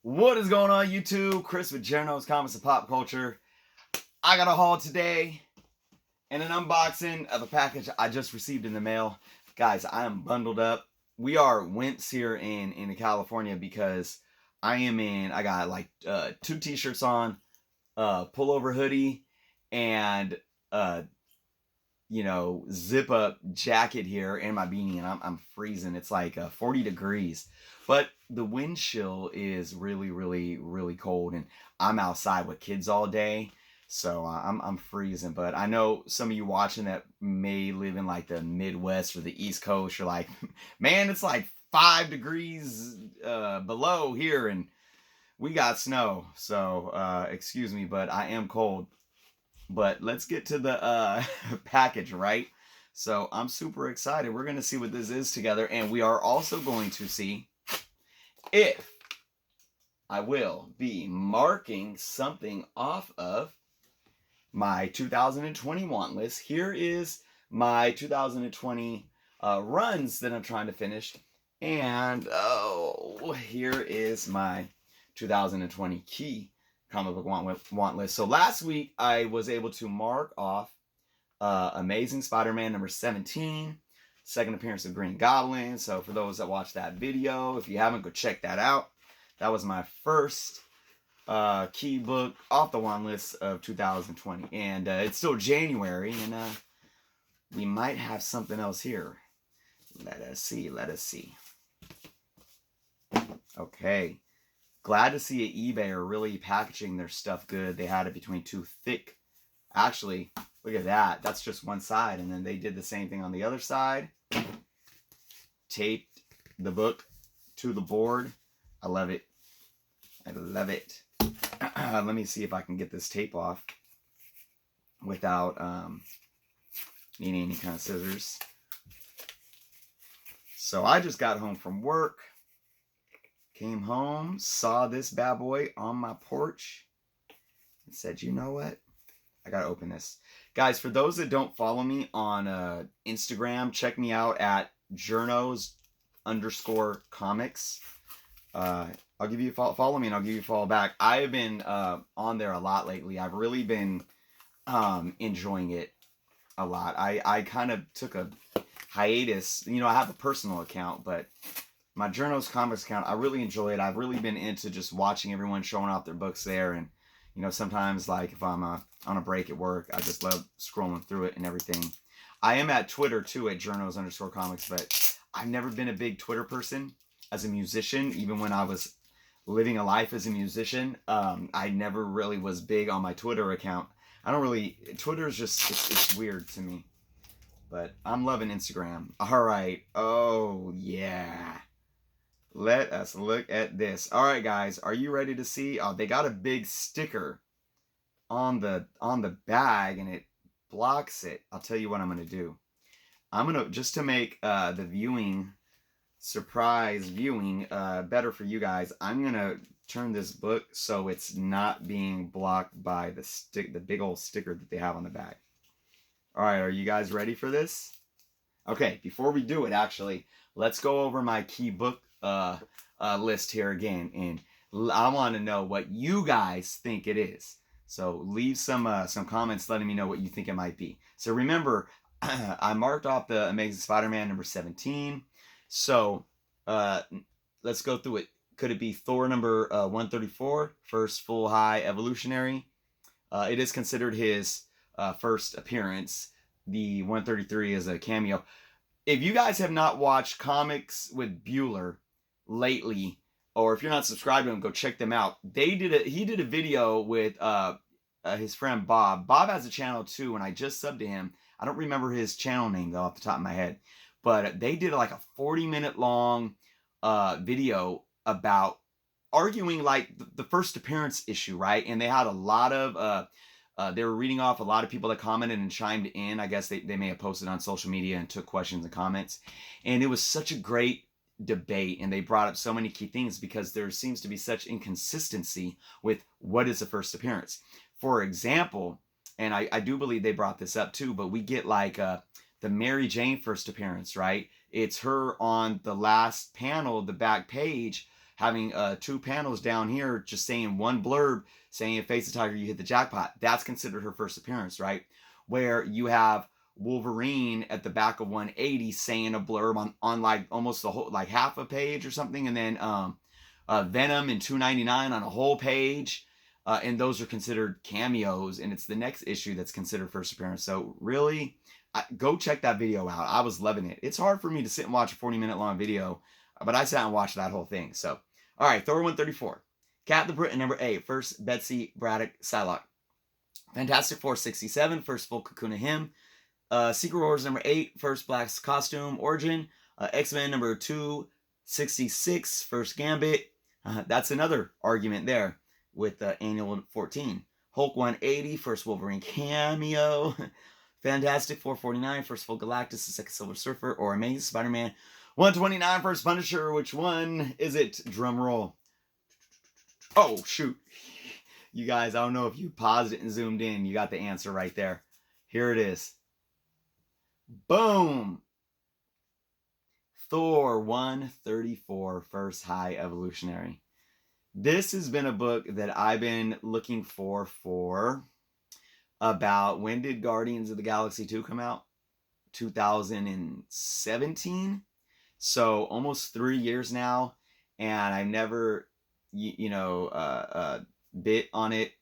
What is going on, YouTube? Chris with Journos, Comics, and Pop Culture. I got a haul today and an unboxing of a package I just received in the mail. Guys, I am bundled up. We are wints here in California because I got like 2 t-shirts on, pullover hoodie, and zip up jacket here and my beanie, and I'm freezing. It's like 40 degrees, but the wind chill is really, really, really cold, and I'm outside with kids all day, so I'm freezing. But I know some of you watching that may live in like the Midwest or the East Coast. You're like, man, it's like 5 degrees below here, and we got snow. So excuse me, but I am cold. But let's get to the package, right? So I'm super excited. We're going to see what this is together. And we are also going to see if I will be marking something off of my 2020 want list. Here is my 2020 runs that I'm trying to finish. And here is my 2020 key comic book want list. So last week I was able to mark off Amazing Spider-Man number 17, second appearance of Green Goblin. So for those that watched that video, if you haven't, go check that out. That was my first key book off the want list of 2020, and it's still January, and we might have something else here. Let us see. Okay. Glad to see eBay are really packaging their stuff good. They had it between 2 thick. Actually, look at that. That's just one side. And then they did the same thing on the other side. Taped the book to the board. I love it. I love it. Let me see if I can get this tape off without needing any kind of scissors. So I just got home from work. Came home, saw this bad boy on my porch, and said, you know what? I gotta open this. Guys, for those that don't follow me on Instagram, check me out at journos_comics. I'll give you a follow me, and I'll give you a follow back. I have been on there a lot lately. I've really been enjoying it a lot. I kind of took a hiatus. You know, I have a personal account, but my Journos Comics account, I really enjoy it. I've really been into just watching everyone showing off their books there. And, you know, sometimes, like, if I'm on a break at work, I just love scrolling through it and everything. I am at Twitter, too, at Journos_comics, but I've never been a big Twitter person as a musician. Even when I was living a life as a musician, I never really was big on my Twitter account. Twitter is just, it's weird to me. But I'm loving Instagram. All right. Oh, yeah. Let us look at this. All right, guys, are you ready to see? Oh, they got a big sticker on the bag, and it blocks it. I'll tell you what I'm going to do. I'm going to, just to make the surprise viewing better for you guys, I'm going to turn this book so it's not being blocked by the big old sticker that they have on the bag. All right, are you guys ready for this? Okay, before we do it, actually, let's go over my key book list here again, and I want to know what you guys think it is. So leave some comments letting me know what you think it might be. So remember, I marked off the Amazing Spider-Man number 17. So let's go through it. Could it be Thor number 134, first full high evolutionary? It is considered his first appearance. The 133 is a cameo. If you guys have not watched Comics with Bueller lately, or if you're not subscribed to them, go check them out. He did a video with his friend Bob. Bob has a channel too, and I just subbed to him. I don't remember his channel name though off the top of my head, but they did like a 40-minute long video about arguing like the first appearance issue, right? And they had a lot of they were reading off a lot of people that commented and chimed in. I guess they may have posted on social media and took questions and comments, and it was such a great debate, and they brought up so many key things because there seems to be such inconsistency with what is a first appearance. For example, and I do believe they brought this up too, but we get like the Mary Jane first appearance, right? It's her on the last panel, the back page, having 2 panels down here just saying one blurb saying if Face the Tiger you hit the jackpot. That's considered her first appearance, right? Where you have Wolverine at the back of 180 saying a blurb on like almost the whole, like half a page or something, and then Venom in 299 on a whole page. And those are considered cameos, and it's the next issue that's considered first appearance. So really, go check that video out. I was loving it. It's hard for me to sit and watch a 40-minute long video, but I sat and watched that whole thing. So, all right, Thor 134. Cat the Britain, number 8. First, Betsy Braddock Psylocke. Fantastic Four 67. First full Cocoon of him. Secret Wars, number 8. First Black's costume origin. X-Men, number 266. First Gambit. That's another argument there with Annual 14. Hulk 180. First Wolverine cameo. Fantastic 449, first full Galactus, the second Silver Surfer, or Amazing Spider-Man 129, first Punisher. Which one is it? Drum roll. Oh, shoot. You guys, I don't know if you paused it and zoomed in. You got the answer right there. Here it is. Boom. Thor 134, first High Evolutionary. This has been a book that I've been looking for about, when did Guardians of the Galaxy 2 come out? 2017. So almost 3 years now, and I've never, bit on it.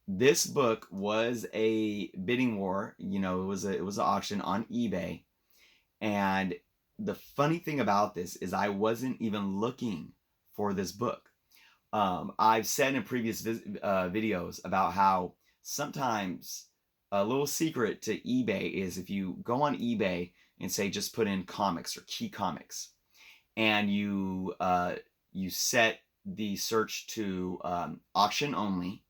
This book was a bidding war. It was an auction on eBay, and the funny thing about this is I wasn't even looking for this book. I've said in previous videos about how sometimes a little secret to eBay is if you go on eBay and say just put in comics or key comics, and you set the search to auction only,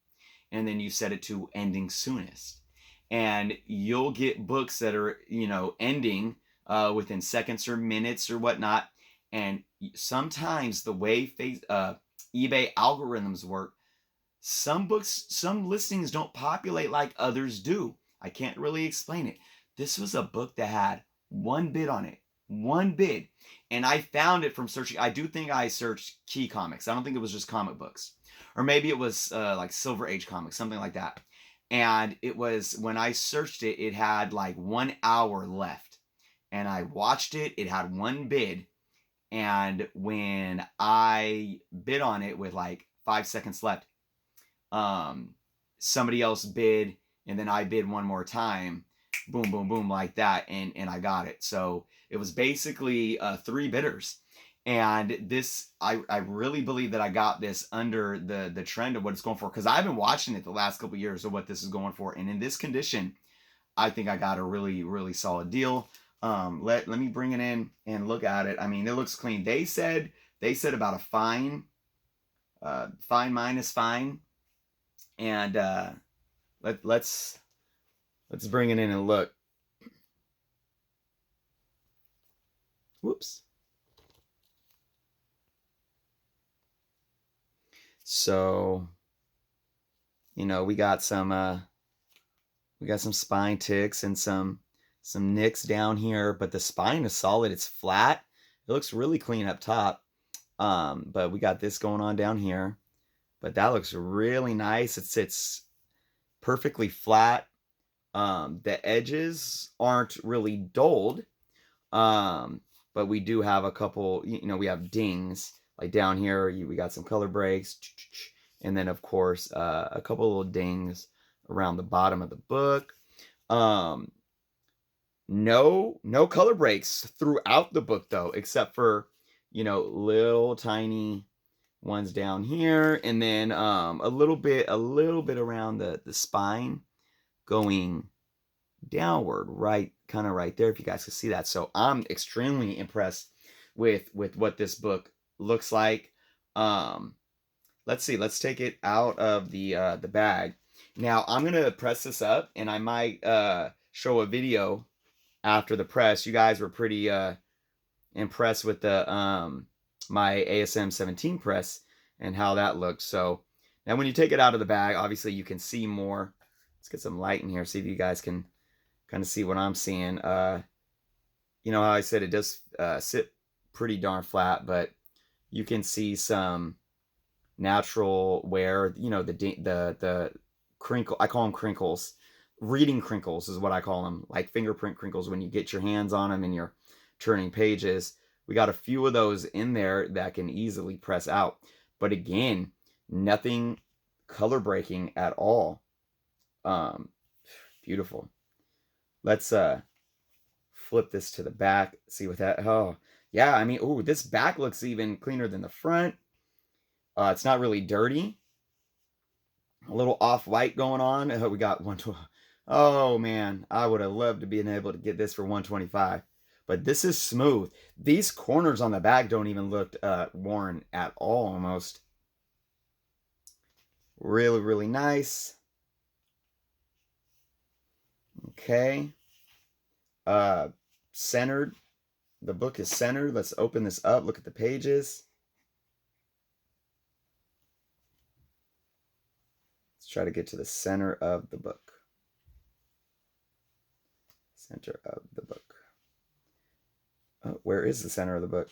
and then you set it to ending soonest, and you'll get books that are ending within seconds or minutes or whatnot. And sometimes the way eBay algorithms work, some listings don't populate like others do. I can't really explain it. This was a book that had one bid on it. One bid. And I found it from searching. I do think I searched key comics. I don't think it was just comic books. Or maybe it was like Silver Age comics, something like that. And it was, when I searched it, it had like 1 hour left. And I watched it. It had one bid. And when I bid on it with like 5 seconds left, somebody else bid, and then I bid one more time, boom, boom, boom, like that, and I got it. So it was basically 3 bidders. And this, I really believe that I got this under the trend of what it's going for, because I've been watching it the last couple of years of what this is going for. And in this condition, I think I got a really, really solid deal. Let me bring it in and look at it. I mean, it looks clean. They said about a fine minus fine. And let's bring it in and look. Whoops. So, we got some spine ticks and some nicks down here, but the spine is solid. It's flat. It looks really clean up top. But we got this going on down here. But that looks really nice. It sits perfectly flat. The edges aren't really dulled. But we do have a couple, we have dings. Like down here, we got some color breaks. And then, of course, a couple little dings around the bottom of the book. No color breaks throughout the book, though, except for, little tiny ones down here, and then a little bit around the spine going downward, right, kind of right there, if you guys can see that. So I'm extremely impressed with what this book looks like. Let's see, let's take it out of the bag. Now I'm gonna press this up, and I might show a video after the press. You guys were pretty impressed with the my ASM 17 press and how that looked. So now when you take it out of the bag, obviously you can see more. Let's get some light in here, see if you guys can kind of see what I'm seeing. You know how I said it does sit pretty darn flat, but You can see some natural wear. You know, the crinkle. I call them crinkles. Reading crinkles is what I call them, like fingerprint crinkles when you get your hands on them and you're turning pages. We got a few of those in there that can easily press out. But again, nothing color breaking at all. Um, Beautiful. Let's flip this to the back. See what that. Oh, yeah. I mean, oh, this back looks even cleaner than the front. It's not really dirty. A little off-white going on. We got 120. Oh man, I would have loved to be able to get this for 125. But this is smooth. These corners on the back don't even look worn at all almost. Really, really nice. Okay. Centered. The book is centered. Let's open this up. Look at the pages. Let's try to get to the center of the book. Center of the book. Oh, where is the center of the book?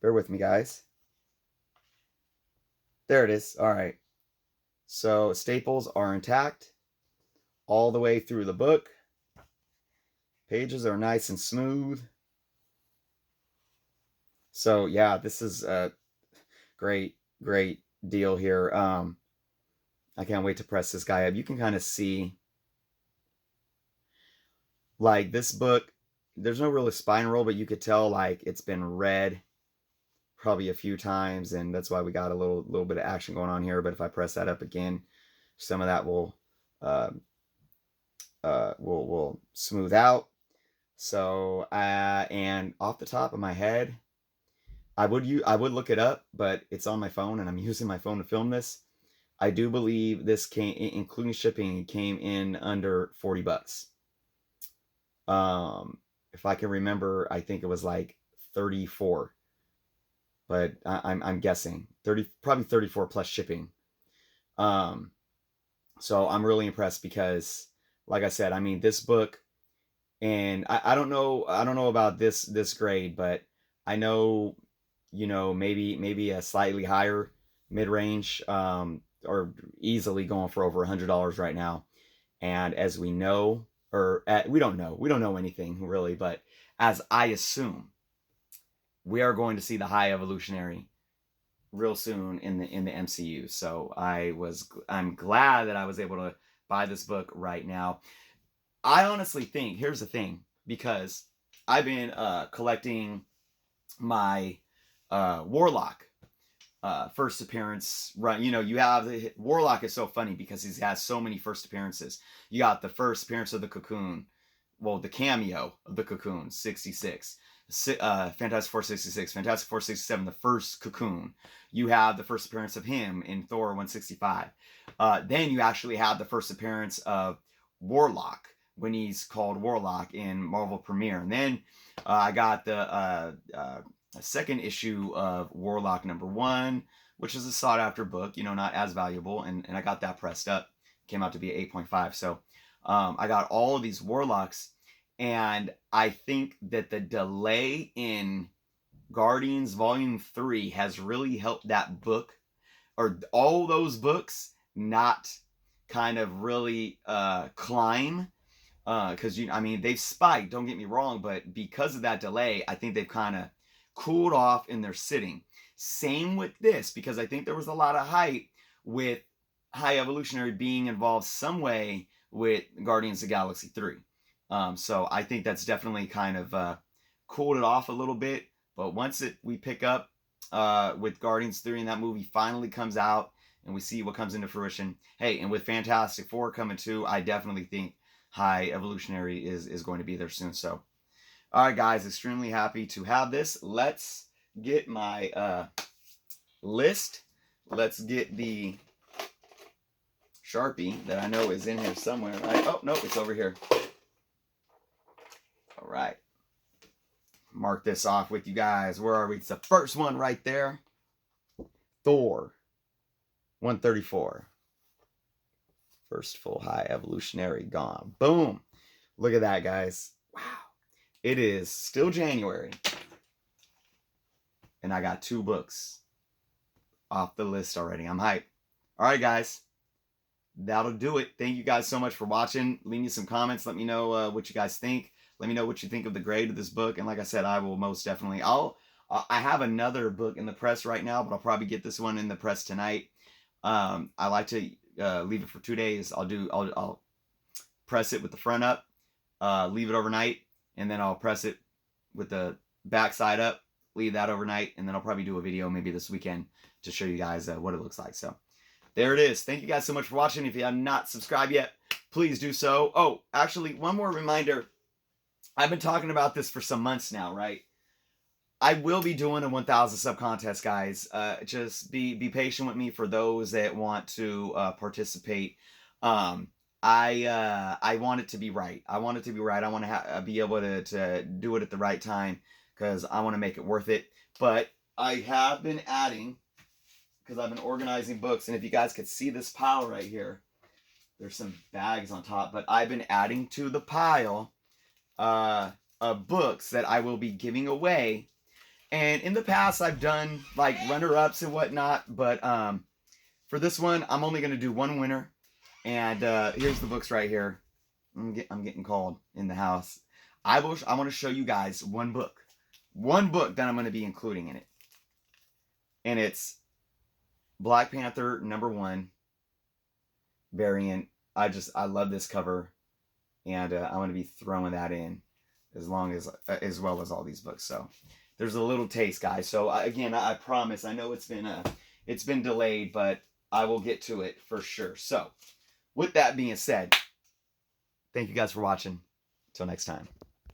Bear with me, guys. There it is. All right. So staples are intact all the way through the book. Pages are nice and smooth. So yeah, this is a great deal here. I can't wait to press this guy up. You can kind of see, like, this book, there's no real spine roll, but you could tell like it's been read probably a few times, and that's why we got a little bit of action going on here. But if I press that up again, some of that will smooth out. So and off the top of my head, I would look it up, but it's on my phone, and I'm using my phone to film this. I do believe this came, including shipping, came in under $40. If I can remember, I think it was like 34, but I'm guessing 30, probably 34 plus shipping. So I'm really impressed because, like I said, I mean, this book, and I don't know about this grade, but I know, you know, maybe a slightly higher mid-range, or easily going for over $100 right now. And as we know, or we don't know anything really, but as I assume, we are going to see the High Evolutionary real soon in the MCU. So I'm glad that I was able to buy this book right now. I honestly think, here's the thing, because I've been collecting my Warlock first appearance run. You know, you have Warlock is so funny because he has so many first appearances. You got the first appearance of the Cocoon, well, the cameo of the Cocoon, 66. Fantastic Four 66, Fantastic Four 67, the first Cocoon. You have the first appearance of him in Thor 165. Then you actually have the first appearance of Warlock when he's called Warlock in Marvel Premiere. And then I got the second issue of Warlock #1, which is a sought after book, you know, not as valuable. And I got that pressed up. Came out to be 8.5. So I got all of these Warlocks. And I think that the delay in Guardians Volume 3 has really helped that book, or all those books, not kind of really climb. Because, I mean, they've spiked, don't get me wrong, but because of that delay, I think they've kind of cooled off in their sitting. Same with this, because I think there was a lot of hype with High Evolutionary being involved some way with Guardians of the Galaxy 3. So I think that's definitely kind of cooled it off a little bit. But once we pick up with Guardians 3 and that movie finally comes out and we see what comes into fruition. Hey, and with Fantastic Four coming too, I definitely think High Evolutionary is going to be there soon. So, all right, guys, extremely happy to have this. Let's get my list. Let's get the Sharpie that I know is in here somewhere, right? Oh, no, it's over here. All right. Mark this off with you guys. Where are we? It's the first one right there. Thor 134. First full High Evolutionary gone. Boom. Look at that, guys. Wow. It is still January. and I got 2 books off the list already. I'm hyped. All right, guys. That'll do it. Thank you guys so much for watching. Leave me some comments. Let me know what you guys think. Let me know what you think of the grade of this book. And like I said, I will most definitely. I have another book in the press right now, but I'll probably get this one in the press tonight. I like to leave it for 2 days. I'll press it with the front up, leave it overnight, and then I'll press it with the back side up, leave that overnight, and then I'll probably do a video maybe this weekend to show you guys what it looks like. So there it is. Thank you guys so much for watching. If you have not subscribed yet, please do so. Oh, actually, one more reminder. I've been talking about this for some months now, right? I will be doing a 1,000 sub contest, guys. Just be patient with me for those that want to participate. I want it to be right. I want it to be right. I want to be able to do it at the right time because I want to make it worth it. But I have been adding, because I've been organizing books, and if you guys could see this pile right here, there's some bags on top, but I've been adding to the pile of books that I will be giving away. And in the past, I've done like runner-ups and whatnot, but for this one, I'm only going to do one winner. And here's the books right here. I'm getting called in the house. I want to show you guys one book that I'm going to be including in it, and it's Black Panther #1 variant. I love this cover, and I'm going to be throwing that in as well as all these books. So there's a little taste, guys. So again, I promise. I know it's been delayed, but I will get to it for sure. So with that being said, thank you guys for watching. Until next time.